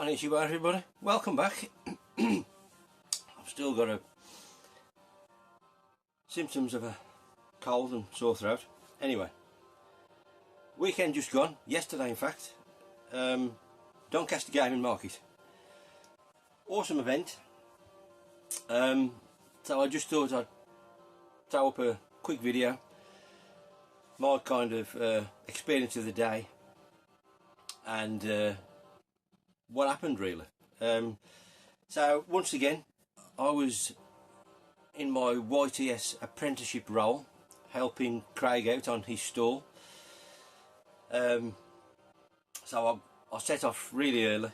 Konnichiwa everybody, welcome back. I've still got symptoms of a cold and sore throat. Anyway, weekend just gone, yesterday in fact, Doncaster Gaming Market. Awesome event. So I just thought I'd throw up a quick video, my kind of experience of the day and what happened really. So once again I was in my YTS apprenticeship role helping Craig out on his stall. So I set off really early,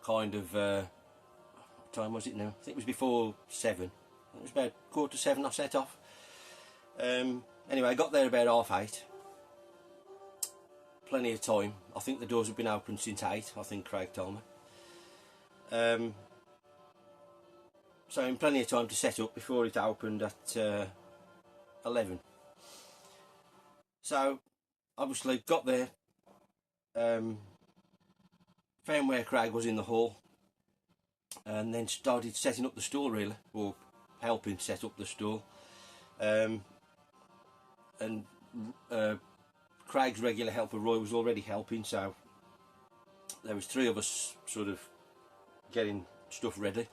kind of what time was it now? I think it was before 7. It was about 7:15 I set off. Anyway, I got there about 8:30. Plenty of time. I think the doors have been open since 8, I think Craig told me. So in plenty of time to set up before it opened at 11. So obviously got there, found where Craig was in the hall, and then started setting up the stall really, or helping set up the stall. And Craig's regular helper Roy was already helping, so there was 3 of us sort of getting stuff ready,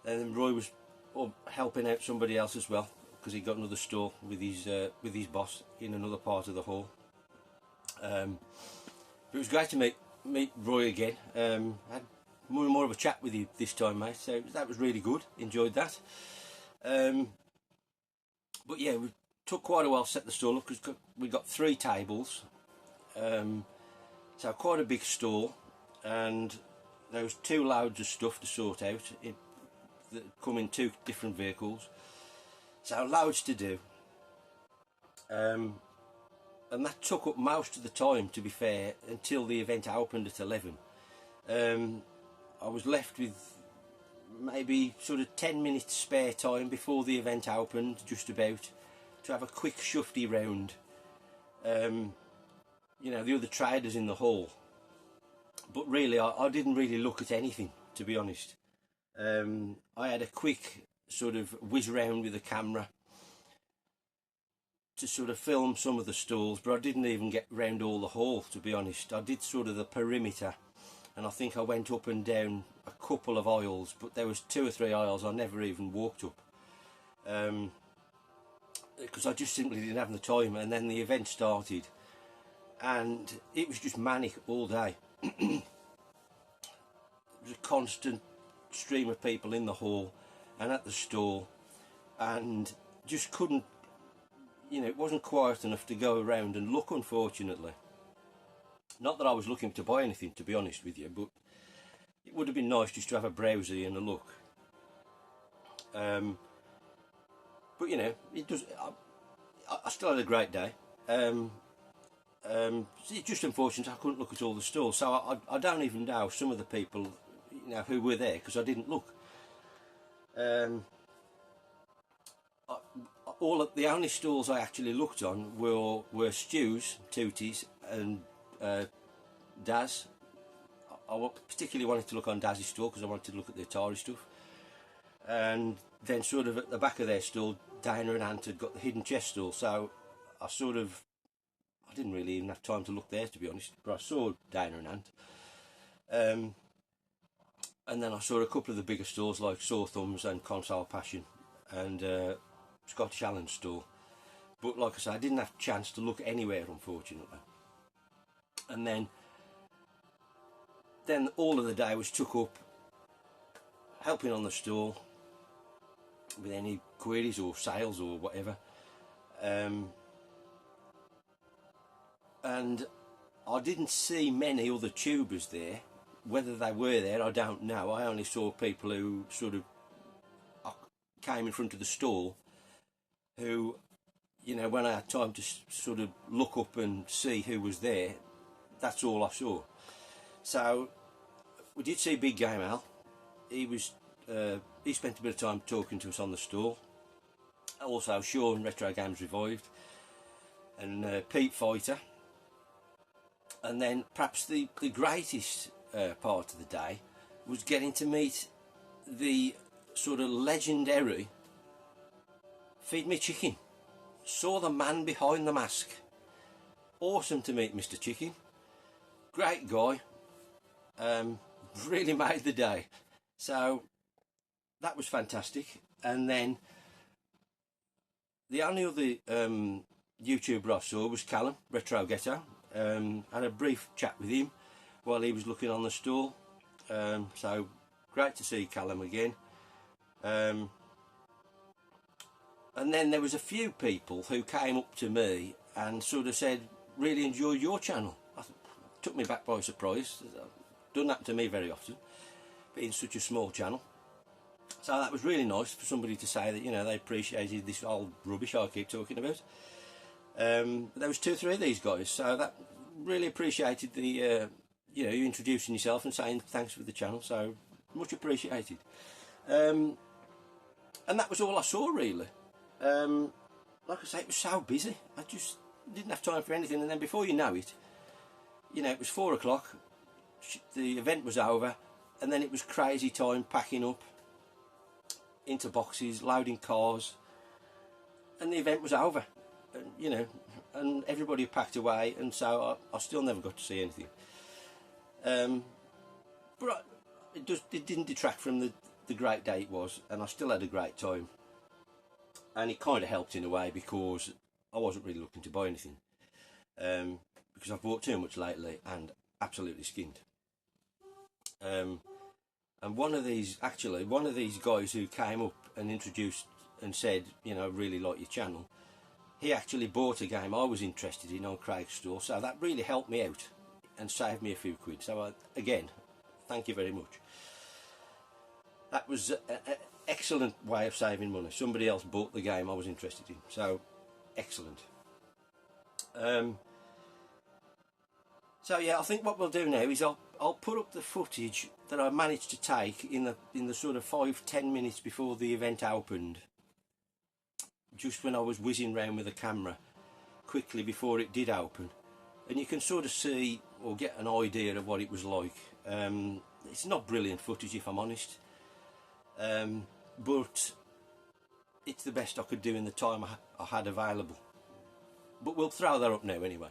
and then Roy was helping out somebody else as well because he got another stall with his boss in another part of the hall. But it was great to meet Roy again. Had more and more of a chat with you this time, mate, so that was really good, enjoyed that. But yeah, we took quite a while to set the stall up because we got 3 tables, so quite a big stall, and there was 2 loads of stuff to sort out that come in 2 different vehicles, so loads to do, and that took up most of the time, to be fair, until the event opened at 11. I was left with maybe sort of 10 minutes spare time before the event opened, just about, to have a quick shufty round, you know, the other traders in the hall. But really I didn't really look at anything, to be honest. I had a quick sort of whiz round with the camera to sort of film some of the stalls, but I didn't even get round all the hall, to be honest. I did sort of the perimeter, and I think I went up and down a couple of aisles, but there was 2 or 3 aisles I never even walked up, because I just simply didn't have the time. And then the event started and it was just manic all day. There was a constant stream of people in the hall and at the stall, and just couldn't, you know, it wasn't quiet enough to go around and look, unfortunately. Not that I was looking to buy anything, to be honest with you, but it would have been nice just to have a browsy and a look. But you know, it does. I still had a great day. It's just unfortunate I couldn't look at all the stalls, so I don't even know some of the people, you know, who were there, because I didn't look. The only stalls I actually looked on were Stu's, Tootie's, and Daz. I particularly wanted to look on Daz's stall because I wanted to look at the Atari stuff. And then sort of at the back of their stall, Dana and Ant had got the hidden chest stall, so I didn't really even have time to look there, to be honest, but I saw Dana and Ant. And then I saw a couple of the bigger stalls like Sore Thumbs and Console Passion and Scottish Allen's stall, but like I said, I didn't have a chance to look anywhere, unfortunately. And then all of the day was took up helping on the stall with any queries or sales or whatever, and I didn't see many other tubers there. Whether they were there, I don't know. I only saw people who sort of came in front of the stall, who, you know, when I had time to sort of look up and see who was there, that's all I saw. So we did see Big Game Al. He spent a bit of time talking to us on the stall. Also Sean, Retro Games Revived, and Pete Fighter, And then perhaps the greatest part of the day was getting to meet the sort of legendary Feed Me Chicken. Saw the man behind the mask. Awesome to meet Mr. Chicken. Great guy. Really made the day. So that was fantastic. And then the only other YouTuber I saw was Callum, Retro Ghetto. Had a brief chat with him while he was looking on the stall. So great to see Callum again. And then there was a few people who came up to me and sort of said, really enjoyed your channel. Took me back by surprise. Done that to me very often, being such a small channel. So that was really nice for somebody to say that, you know, they appreciated this old rubbish I keep talking about. There was 2 or 3 of these guys, so that really appreciated the you know, you introducing yourself and saying thanks for the channel, so much appreciated. And that was all I saw really. Like I say, it was so busy, I just didn't have time for anything. And then before you know it, you know, it was 4 o'clock, the event was over, and then it was crazy time packing up into boxes, loading cars, and the event was over. And, you know, and everybody packed away, and so I still never got to see anything. But it didn't detract from the great day it was, and I still had a great time. And it kind of helped in a way, because I wasn't really looking to buy anything, because I've bought too much lately and absolutely skinned. And one of these guys who came up and introduced and said, you know, really like your channel, he actually bought a game I was interested in on Craig's store, so that really helped me out and saved me a few quid. So again, thank you very much. That was an excellent way of saving money. Somebody else bought the game I was interested in, so excellent. So yeah, I think what we'll do now is I'll put up the footage that I managed to take in the sort of 5-10 minutes before the event opened, just when I was whizzing round with the camera quickly before it did open, and you can sort of see or get an idea of what it was like. It's not brilliant footage, if I'm honest, but it's the best I could do in the time I had available. But we'll throw that up now anyway.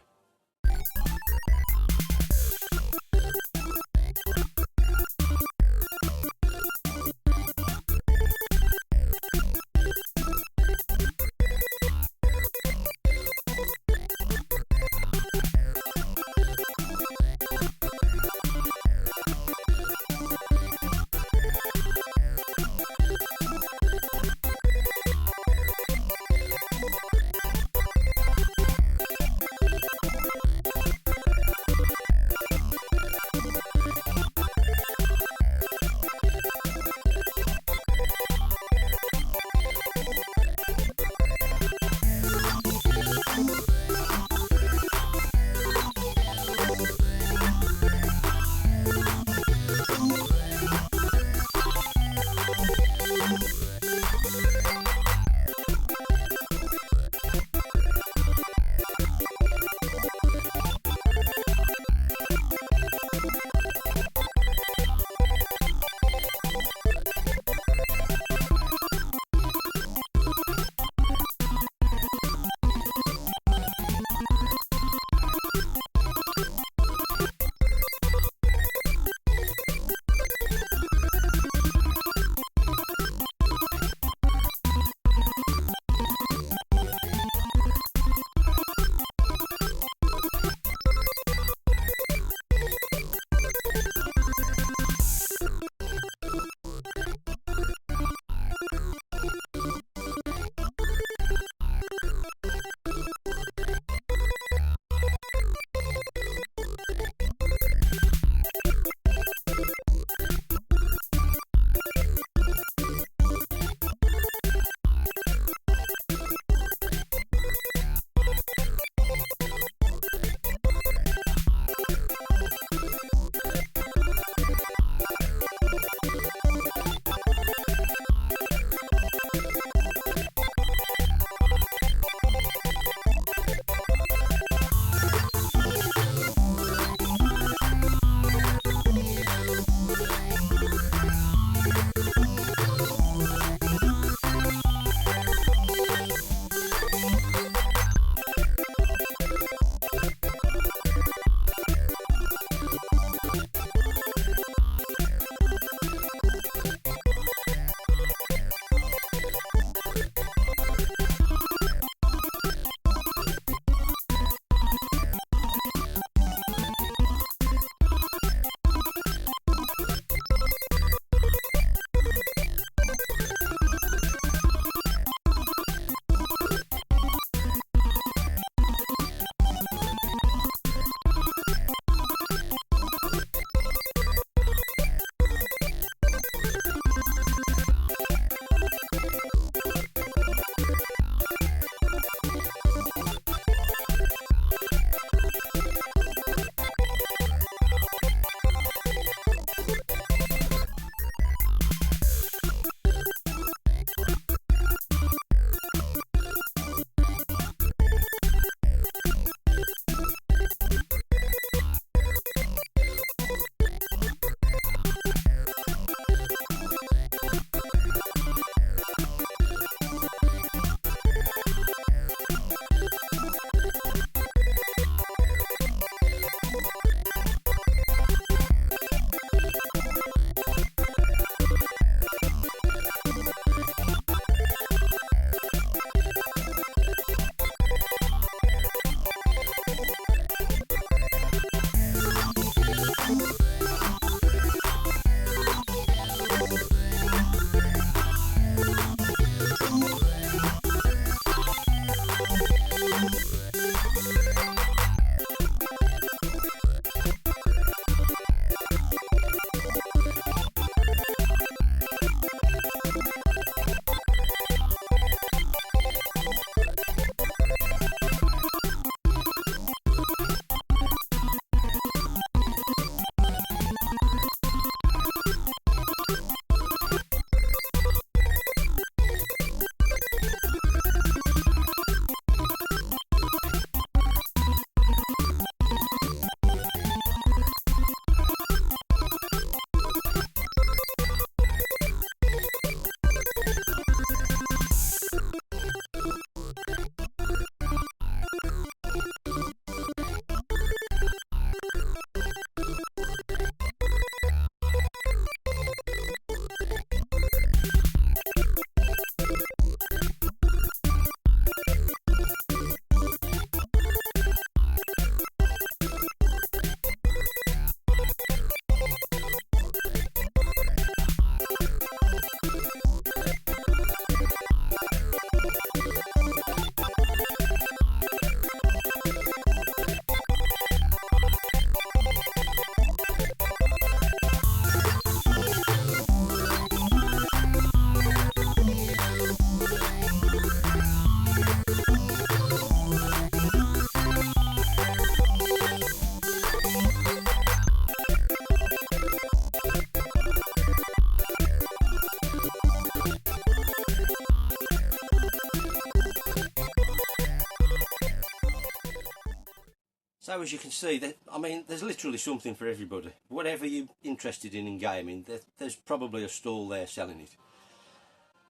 So as you can see, I mean, there's literally something for everybody. Whatever you're interested in gaming, there's probably a stall there selling it.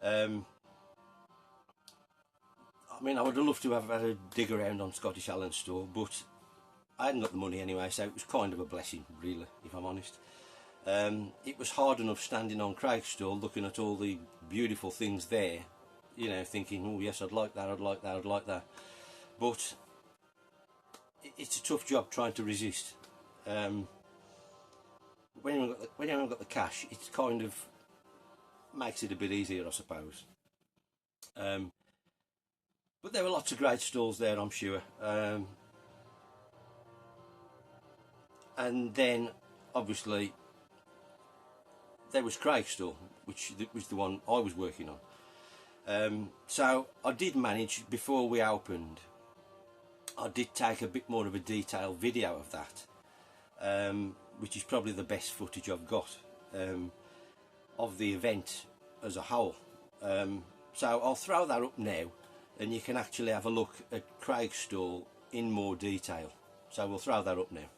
I mean, I would have loved to have had a dig around on Scottish Allen's store, but I hadn't got the money anyway, so it was kind of a blessing, really, if I'm honest. It was hard enough standing on Craig's stall, looking at all the beautiful things there, you know, thinking, oh yes, I'd like that, I'd like that, I'd like that. But it's a tough job trying to resist. When you haven't got the cash, it kind of makes it a bit easier, I suppose. But there were lots of great stalls there, I'm sure. And then, obviously, there was Craig's stall, which was the one I was working on. So I did manage, before we opened, I did take a bit more of a detailed video of that, which is probably the best footage I've got of the event as a whole. So I'll throw that up now, and you can actually have a look at Craig's stall in more detail. So we'll throw that up now.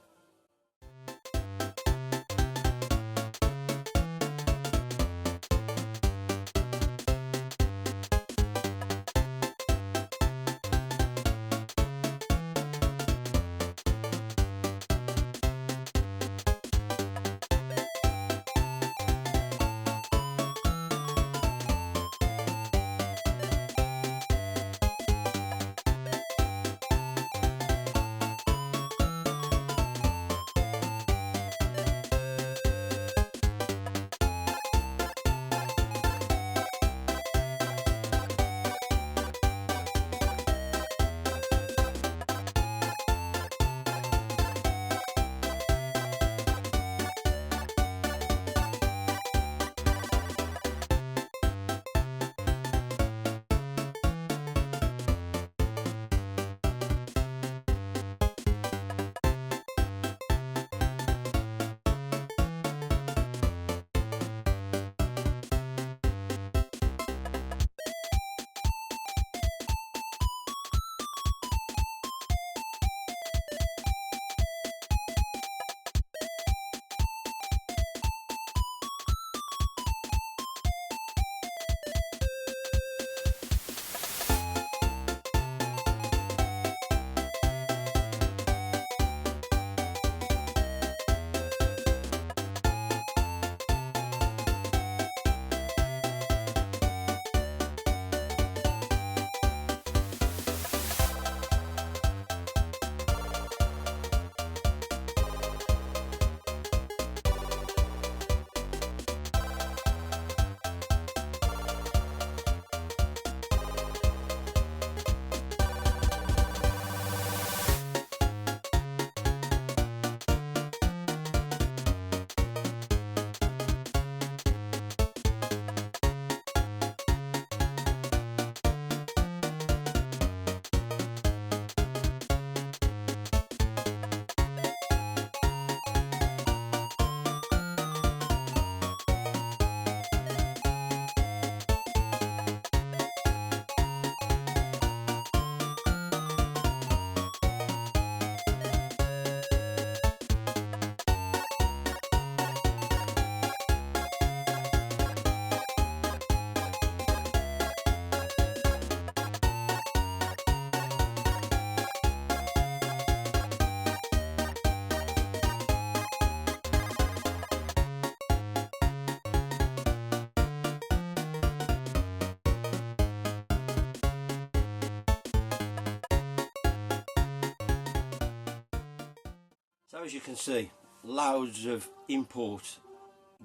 So as you can see, loads of import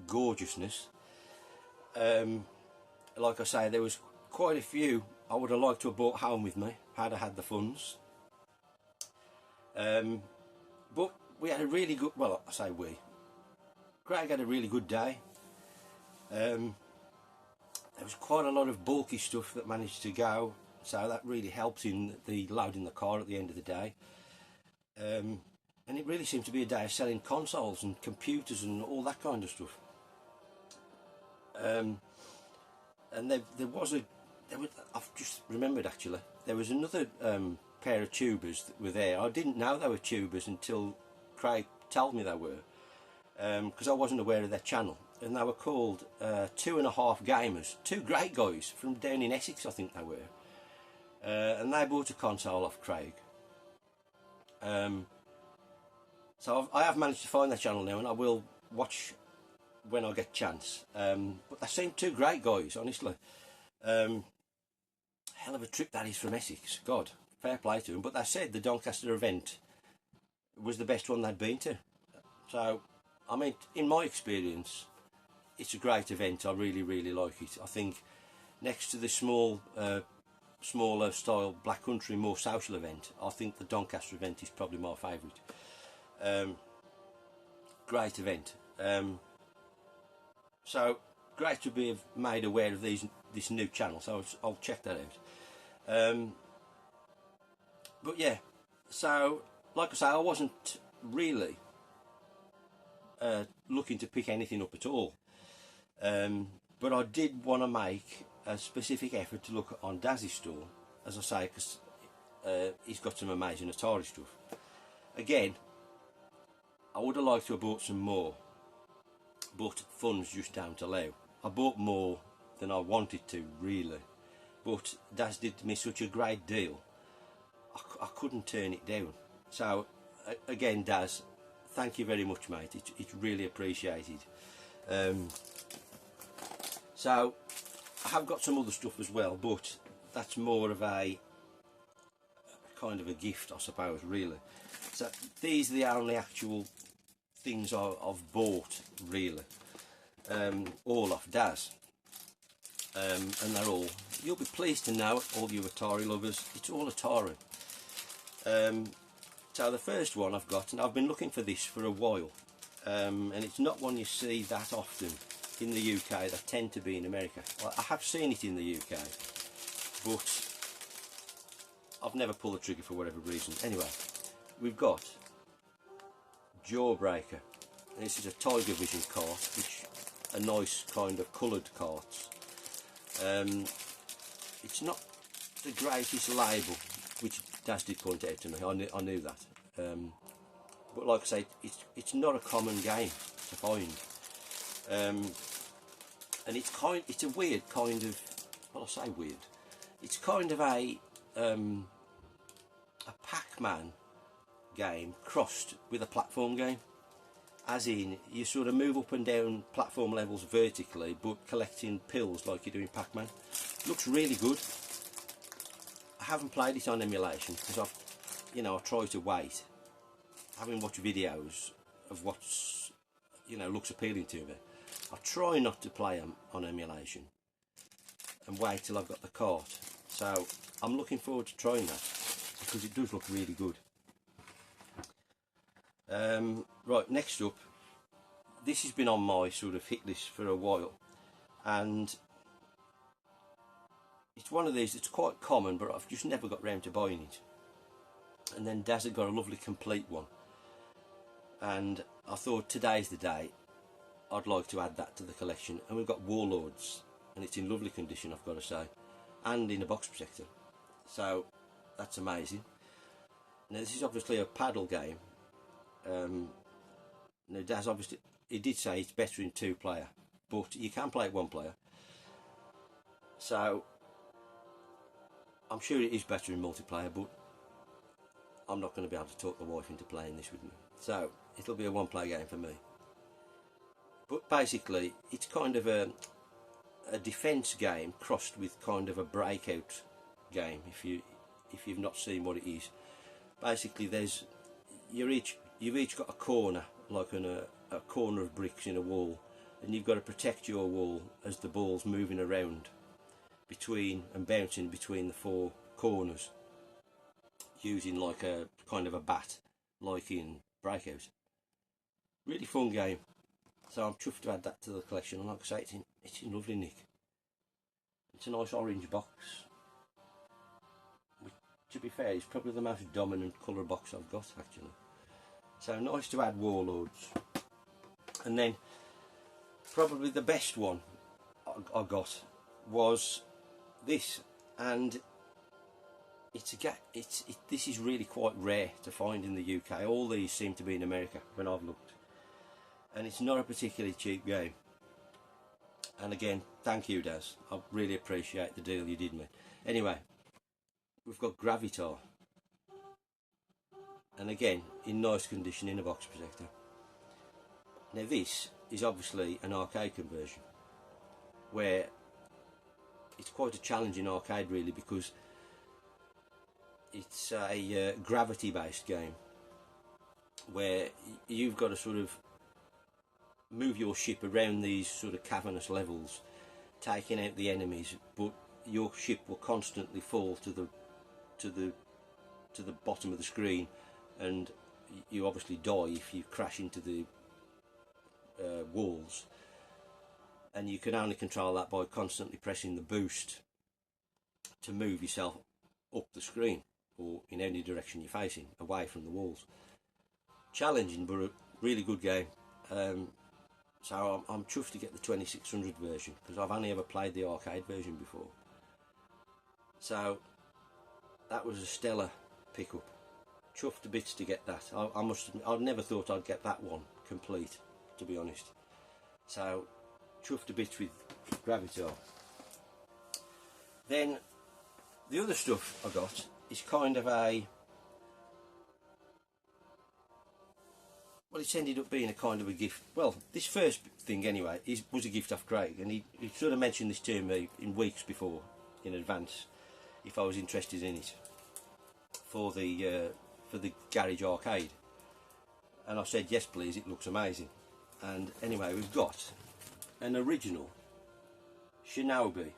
gorgeousness. Like I say, there was quite a few I would have liked to have brought home with me had I had the funds. But we had a really good, well, I say we, Craig had a really good day. There was quite a lot of bulky stuff that managed to go. so that really helps in the loading the car at the end of the day. And it really seemed to be a day of selling consoles and computers and all that kind of stuff. And I've just remembered actually, there was another pair of tubers that were there. I didn't know they were tubers until Craig told me they were, because I wasn't aware of their channel. And they were called 2.5 Gamers, two great guys from down in Essex, I think they were. And they bought a console off Craig. So I have managed to find their channel now, and I will watch when I get a chance. But they seem two great guys, honestly. Hell of a trip that is from Essex. God, fair play to them. But they said the Doncaster event was the best one they'd been to. So, I mean, in my experience, it's a great event. I really, really like it. I think next to the smaller style Black Country, more social event, I think the Doncaster event is probably my favourite. Great event. So great to be made aware of this new channel, so I'll check that out. But yeah, so like I say, I wasn't really looking to pick anything up at all, but I did want to make a specific effort to look on Daz's store, as I say, because he's got some amazing Atari stuff. Again, I would have liked to have bought some more, but funds just don't allow. I bought more than I wanted to, really, but Daz did me such a great deal, I couldn't turn it down. So again, Daz, thank you very much, mate. It's really appreciated. So I have got some other stuff as well, but that's more of a kind of a gift, I suppose, really. So these are the only actual things I've bought, really, all off Daz, and they're all, you'll be pleased to know, all you Atari lovers, it's all Atari. So the first one I've got, and I've been looking for this for a while, and it's not one you see that often in the UK. They tend to be in America. Well, I have seen it in the UK, but I've never pulled the trigger for whatever reason. Anyway, we've got Jawbreaker. This is a Tiger Vision cart, which a nice kind of coloured carts. It's not the greatest label, which Daz did point out to me. I knew that, but like I say, it's not a common game to find, and it's a weird kind of, well, I say weird. It's kind of a Pac-Man game crossed with a platform game, as in you sort of move up and down platform levels vertically, but collecting pills like you do in Pac-Man. Looks really good. I haven't played it on emulation because I try to wait, having watched videos of what's looks appealing to me. I try not to play them on emulation and wait till I've got the cart. So I'm looking forward to trying that because it does look really good. Right, next up, this has been on my sort of hit list for a while, and it's one of these that's quite common, but I've just never got round to buying it. And then Daz had got a lovely complete one, and I thought today's the day I'd like to add that to the collection. And we've got Warlords, and it's in lovely condition, I've got to say, and in a box protector, so that's amazing. Now this is obviously a paddle game. Now Daz obviously, he did say it's better in 2-player, but you can play it 1-player, so I'm sure it is better in multiplayer, but I'm not going to be able to talk the wife into playing this with me, so it'll be a 1-player game for me. But basically it's kind of a defence game crossed with kind of a breakout game. If you've not seen what it is, basically you've each got a corner, like a corner of bricks in a wall, and you've got to protect your wall as the ball's moving around between and bouncing between the 4 corners, using like a kind of a bat, like in Breakout. Really fun game. So I'm chuffed to add that to the collection, and like I say, it's in lovely nick. It's a nice orange box. to be fair, it's probably the most dominant colour box I've got actually. So nice to add Warlords. And then probably the best one I got was this, and this is really quite rare to find in the UK. All these seem to be in America when I've looked, and it's not a particularly cheap game. And again, thank you, Daz. I really appreciate the deal you did me. Anyway, we've got Gravitar, and again in nice condition in a box protector. Now this is obviously an arcade conversion, where it's quite a challenging arcade really, because it's a gravity based game where you've got to sort of move your ship around these sort of cavernous levels, taking out the enemies, but your ship will constantly fall to the bottom of the screen, and you obviously die if you crash into the walls, and you can only control that by constantly pressing the boost to move yourself up the screen or in any direction you're facing, away from the walls. Challenging, but a really good game. So I'm chuffed to get the 2600 version, because I've only ever played the arcade version before. So that was a stellar pickup. Chuffed to bits to get that. I must admit, I never thought I'd get that one complete, to be honest. So chuffed to bits with Gravitar. Then the other stuff I got is kind of a, well, it's ended up being a kind of a gift. Well, this first thing anyway was a gift off Craig, and he sort of mentioned this to me in weeks before, in advance, if I was interested in it for the garage arcade, and I said yes please, it looks amazing. And anyway, we've got an original Shinobi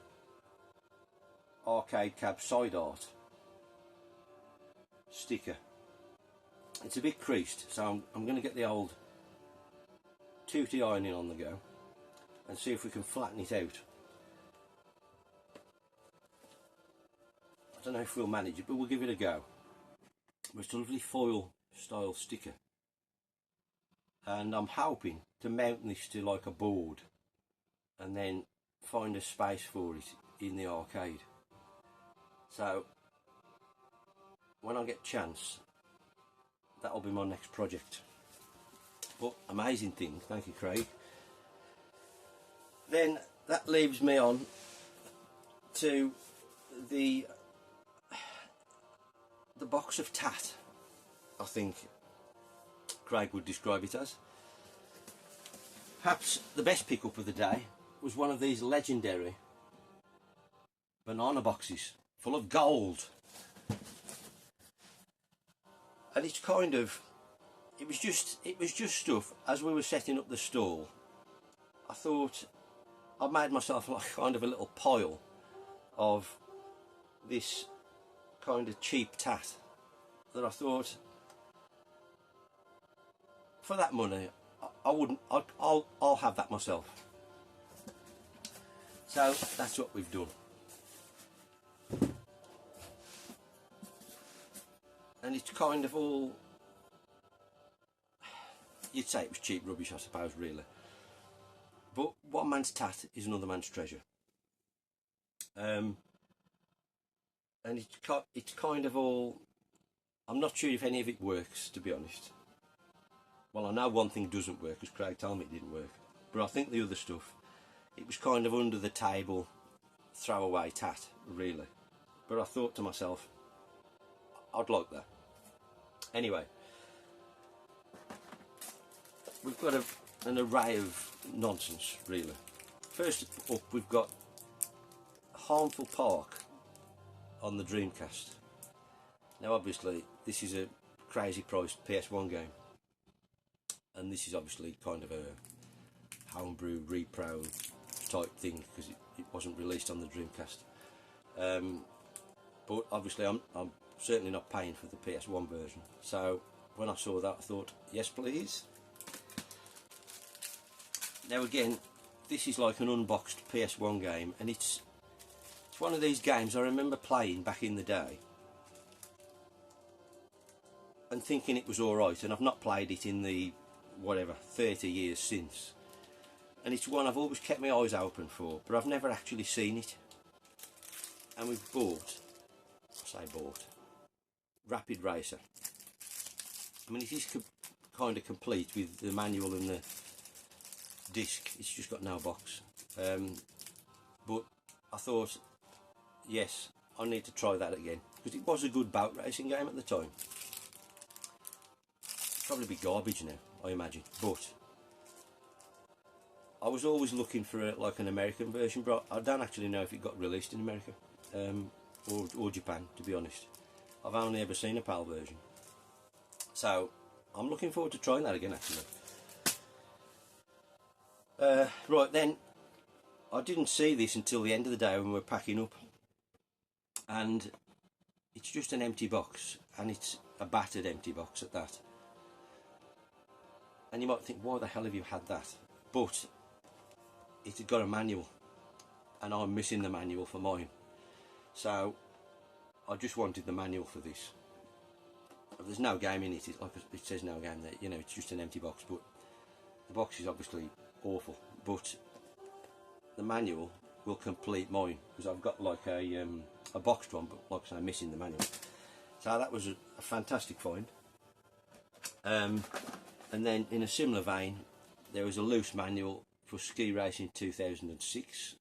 arcade cab side art sticker. It's a bit creased, so I'm going to get the old tooty ironing on the go and see if we can flatten it out. I don't know if we'll manage it, but we'll give it a go. It's a lovely foil style sticker, and I'm hoping to mount this to like a board and then find a space for it in the arcade. So when I get a chance, that'll be my next project. But amazing thing, thank you Craig. Then that leaves me on to the box of tat, I think Craig would describe it as. Perhaps the best pickup of the day was one of these legendary banana boxes full of gold. And it's kind of, it was just stuff. As we were setting up the stall, I thought I made myself like kind of a little pile of this kind of cheap tat that I thought, for that money I wouldn't, I'll have that myself. So that's what we've done. And it's kind of all, you'd say it was cheap rubbish, I suppose, really. But one man's tat is another man's treasure. And it's kind of all, I'm not sure if any of it works, to be honest. Well, I know one thing doesn't work, because Craig told me it didn't work. But I think the other stuff, it was kind of under the table, throwaway tat, really. But I thought to myself, I'd like that. Anyway, we've got an array of nonsense, really. First up, we've got Harmful Park on the Dreamcast. Now, obviously, this is a crazy priced PS1 game, and this is obviously kind of a homebrew repro type thing, because it wasn't released on the Dreamcast. But obviously, I'm certainly not paying for the PS1 version. So when I saw that, I thought, yes please. Now again, this is like an unboxed PS1 game, and it's one of these games I remember playing back in the day, and thinking it was alright, and I've not played it in the whatever 30 years since, and it's one I've always kept my eyes open for, but I've never actually seen it. And we've bought, Rapid Racer. I mean, it is kind of complete with the manual and the disc. It's just got no box. But I thought, yes, I need to try that again, because it was a good boat racing game at the time. Probably be garbage now, I imagine, but I was always looking for like an American version, but I don't actually know if it got released in America or Japan, to be honest. I've only ever seen a PAL version, so I'm looking forward to trying that again, actually. Right then, I didn't see this until the end of the day when we were packing up, and it's just an empty box, and it's a battered empty box at that. And you might think, why the hell have you had that? But it had got a manual, and I'm missing the manual for mine, so I just wanted the manual for this. There's no game in it. It's like it says no game there, you know, it's just an empty box, but the box is obviously awful, but the manual will complete mine, because I've got like a boxed one, but like I say, I'm missing the manual. So that was a fantastic find. And then in a similar vein, there was a loose manual for Ski Racing 2006,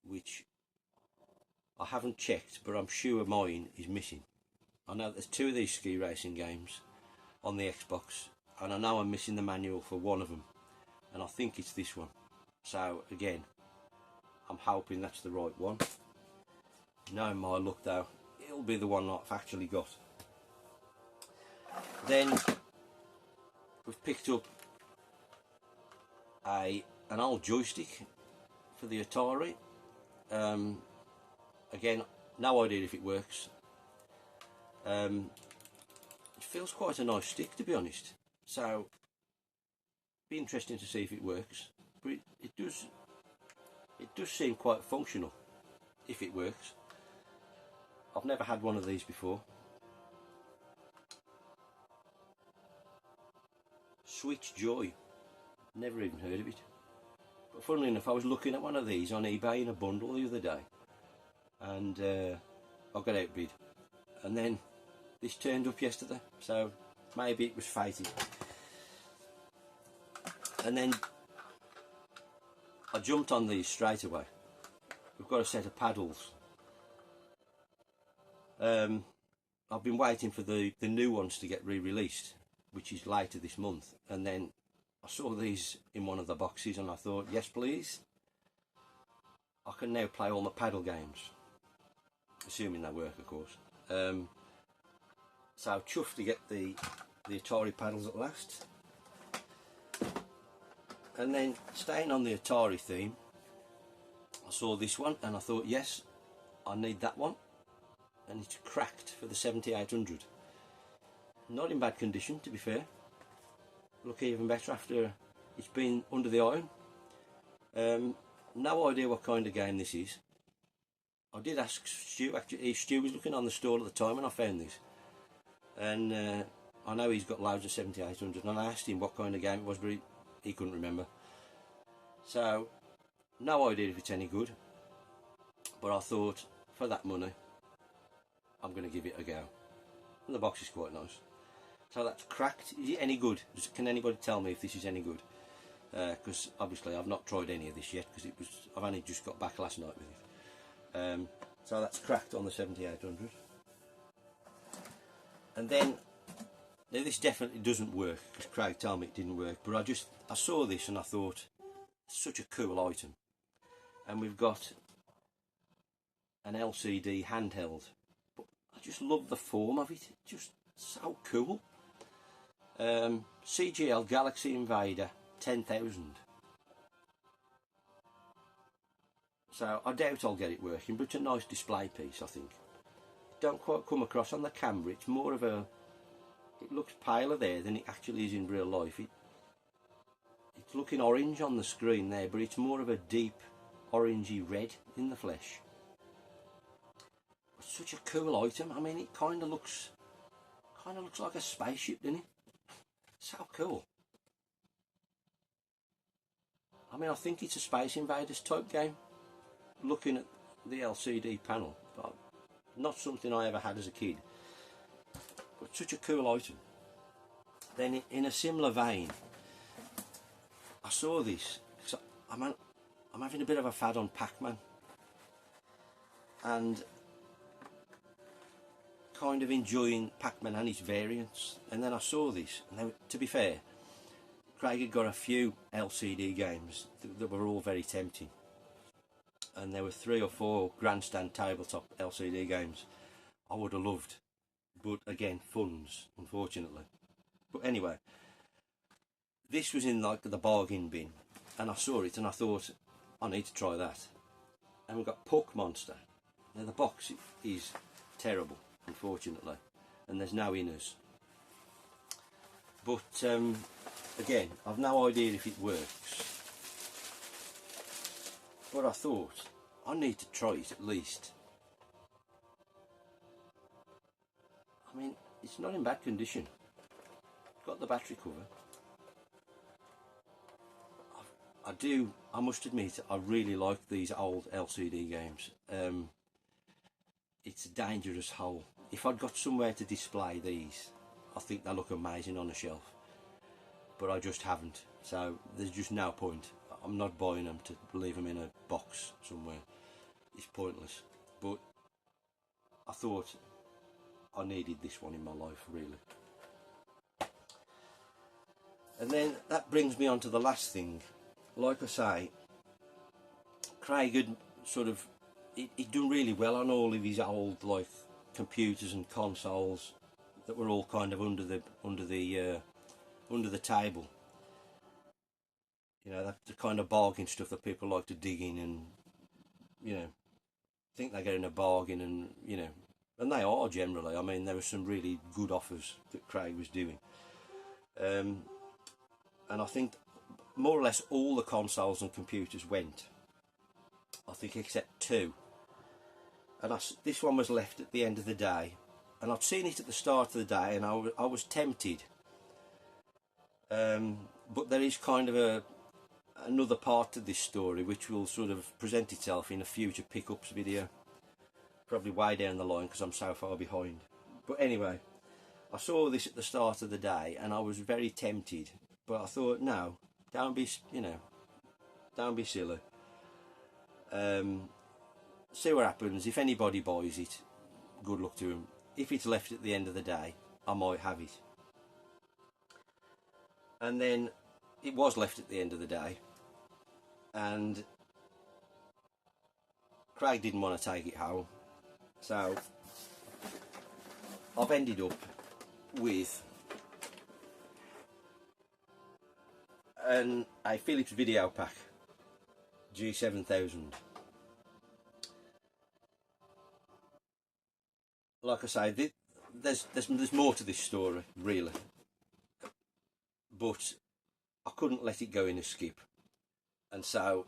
which I haven't checked, but I'm sure mine is missing. I know there's 2 of these ski racing games on the Xbox, and I know I'm missing the manual for one of them, and I think it's this one. So again, I'm hoping that's the right one. Knowing my luck though, it'll be the one that I've actually got. Then we've picked up an old joystick for the Atari. Again, no idea if it works. It feels quite a nice stick, to be honest, so be interesting to see if it works. But it does seem quite functional if it works. I've never had one of these before. Switch Joy, never even heard of it. But funnily enough, I was looking at one of these on eBay in a bundle the other day, and I got outbid, and then this turned up yesterday, so maybe it was fated. And then I jumped on these straight away. We've got a set of paddles. I've been waiting for the new ones to get re-released, which is later this month, and then I saw these in one of the boxes and I thought, yes please, I can now play all my paddle games, assuming they work, of course. So chuffed to get the Atari paddles at last. And then staying on the Atari theme, I saw this one and I thought, yes, I need that one. And it's cracked for the 7800. Not in bad condition, to be fair. Look even better after it's been under the iron. No idea what kind of game this is. I did ask Stu, actually Stu was looking on the stall at the time when I found this. And I know he's got loads of 7800, and I asked him what kind of game it was, but he couldn't remember. So, no idea if it's any good, but I thought, for that money, I'm going to give it a go. And the box is quite nice. So that's cracked. Is it any good? Can anybody tell me if this is any good? Because obviously I've not tried any of this yet, because I've only just got back last night with it. So that's cracked on the 7800. And then, now this definitely doesn't work, because Craig told me it didn't work, but I saw this and I thought, it's such a cool item. And we've got an LCD handheld, but I just love the form of it. It's just so cool. CGL Galaxy Invader 10,000. So I doubt I'll get it working, but it's a nice display piece, I think. It don't quite come across on the camera. It's more of a, it looks paler there than it actually is in real life. It's looking orange on the screen there, but it's more of a deep orangey red in the flesh. But such a cool item. I mean, it kind of looks kind of looks like a spaceship, doesn't it? So cool. I mean, I think it's a Space Invaders type game. Looking at the LCD panel, but not something I ever had as a kid. But such a cool item. Then in a similar vein, I saw this. So I'm having a bit of a fad on Pac-Man. And kind of enjoying Pac-Man and its variants. And then I saw this, and they, to be fair, Craig had got a few LCD games that were all very tempting. And there were 3 or 4 grandstand tabletop LCD games I would have loved. But again, funds, unfortunately. But anyway, this was in like the bargain bin. And I saw it and I thought, I need to try that. And we've got Puck Monster. Now the box is terrible, unfortunately. And there's no inners. But again, I've no idea if it works. But I thought, I need to try it at least. I mean, it's not in bad condition. Got the battery cover. I must admit, I really like these old LCD games. It's a dangerous hole. If I'd got somewhere to display these, I think they look amazing on a shelf. But I just haven't. So there's just no point. I'm not buying them to leave them in a box somewhere. It's pointless. But I thought I needed this one in my life, really. And then that brings me on to the last thing. Like I say, Craig had sort of, he'd done really well on all of his old like computers and consoles that were all kind of under the table. You know, that's the kind of bargain stuff that people like to dig in and, you know, think they're getting a bargain, and, you know, and they are generally. I mean, there were some really good offers that Craig was doing. And I think more or less all the consoles and computers went. I think except 2. And this one was left at the end of the day. And I'd seen it at the start of the day and I was tempted. But there is kind of another part to this story which will sort of present itself in a future pickups video. Probably way down the line because I'm so far behind. But anyway, I saw this at the start of the day and I was very tempted. But I thought, no, don't be, you know, don't be silly. See what happens. If anybody buys it, good luck to them. If it's left at the end of the day, I might have it. And then it was left at the end of the day, and Craig didn't want to take it home, so I've ended up with a Philips video pack G7000. Like I say, there's more to this story, really, but I couldn't let it go in a skip, and so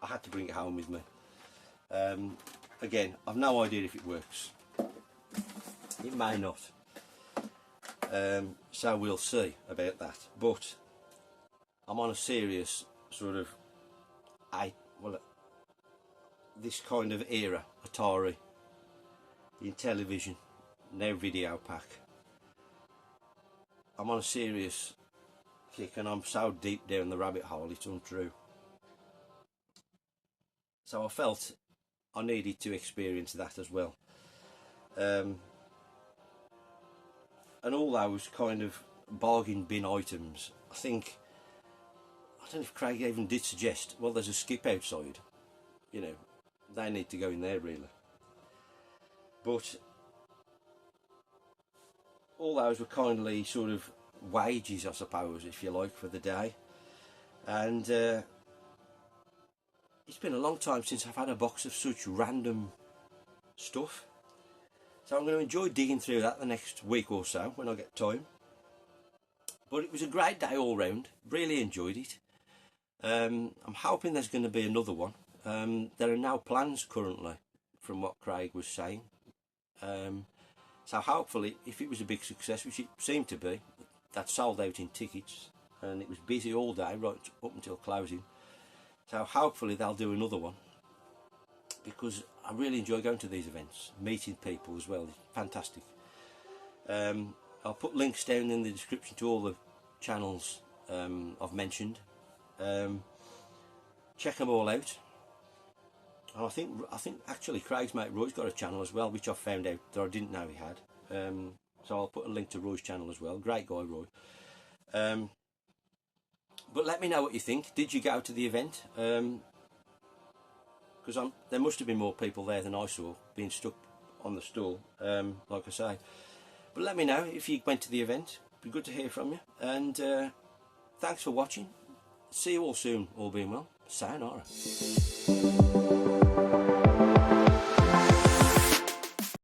I had to bring it home with me. Again, I've no idea if it works. It may not. So we'll see about that. But I'm on a serious sort of this kind of era, Atari, in television, now video pack. I'm on a serious kick and I'm so deep down the rabbit hole it's untrue. So I felt I needed to experience that as well. And all those kind of bargain bin items, I think, I don't know if Craig even did suggest, well, there's a skip outside, you know, they need to go in there really. But all those were kindly sort of wages, I suppose, if you like, for the day. And it's been a long time since I've had a box of such random stuff. So I'm going to enjoy digging through that the next week or so when I get time. But it was a great day all round. Really enjoyed it. I'm hoping there's going to be another one. There are no plans currently, from what Craig was saying. So hopefully, if it was a big success, which it seemed to be, that sold out in tickets, and it was busy all day right up until closing. So hopefully they'll do another one, because I really enjoy going to these events, meeting people as well. It's fantastic. I'll put links down in the description to all the channels I've mentioned. Check them all out. And I think actually Craig's mate Roy's got a channel as well, which I found out that I didn't know he had. So I'll put a link to Roy's channel as well. Great guy, Roy. But let me know what you think. Did you go to the event? Because there must have been more people there than I saw, being stuck on the stall, like I say. But let me know if you went to the event. It'd be good to hear from you. And thanks for watching. See you all soon, all being well. Sayonara.